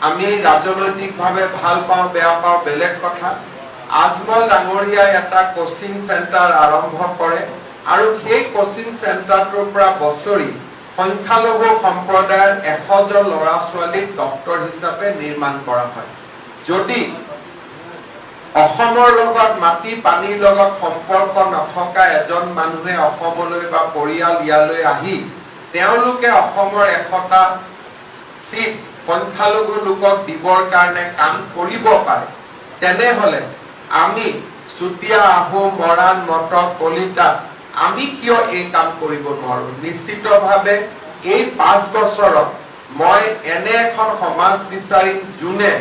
আমি ৰাজনৈতিকভাৱে ভাল পাওঁ বেয়া পাওঁ বেলেগ কথা। আজমল ডাঙৰীয়াই এটা কোচিং চেণ্টাৰ আৰম্ভ কৰে আৰু সেই কোচিং চেণ্টাৰটোৰ পৰা বছৰি সংখ্যালঘু সম্প্ৰদায়ৰ 100 জন ল'ৰা ছোৱালীক ডক্টৰ হিচাপে নিৰ্মাণ কৰা হয়। যদি অসমৰ লগত মাটি পানীৰ লগত সম্পৰ্ক নথকা এজন মানুহে অসমলৈ বা পৰিয়াল ইয়ালৈ আহি তেওঁলোকে অসমৰ 100টা চিট সংখ্যালঘু লোকক দিবৰ কাৰণে কাম কৰিব পাৰে, তেনেহলে আমি চুতীয়া আহোম মৰাণ মটক কলিতা আমি কিয় এই কাম কৰিব নোৱাৰো? নিশ্চিতভাৱে এই 5 বছৰত মই এনে এখন সমাজ বিচাৰিম যোনে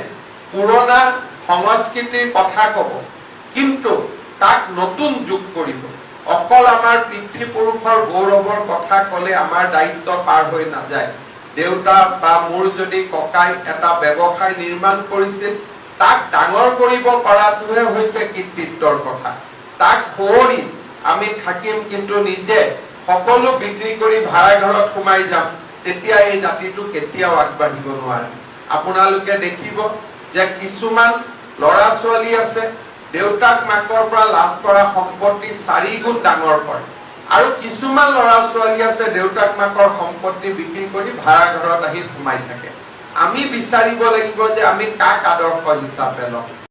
পুৰণা সংস্কৃতিৰ কথা কব কিন্তু তাক নতুন যোগ কৰিব। অকল আমাৰ পিতৃপুৰুষৰ গৌৰৱৰ কথা কলে আমাৰ দায়িত্ব পাৰ হৈ নাযায়। দেউতা বা মোৰ যদি ককাই এটা ব্যৱসায় নিৰ্মাণ কৰিছিল তাক ডাঙৰ কৰিব পৰাটোহে হৈছে কৃতিত্বৰ কথা। তাক শুৱৰি আমি থাকিম কিন্তু নিজে সকলো বিক্ৰী কৰি ভাড়া ঘৰত সোমাই যাম, তেতিয়া এই জাতিটো কেতিয়াও আগবাঢ়িব নোৱাৰে। আপোনালোকে দেখিব যে কিছুমান ল'ৰা ছোৱালী আছে দেউতাক মাকৰ পৰা লাভ কৰা সম্পত্তি 4 গুণ ডাঙৰ কৰে আৰু কিছুমান ল'ৰা ছোৱালী আছে দেউতাক মাকৰ সম্পত্তি বিক্ৰী কৰি ভাড়া ঘৰত আহি সোমাই থাকে। আমি বিচাৰিব লাগিব যে আমি কাক আদৰ্শ হিচাপে লওঁ।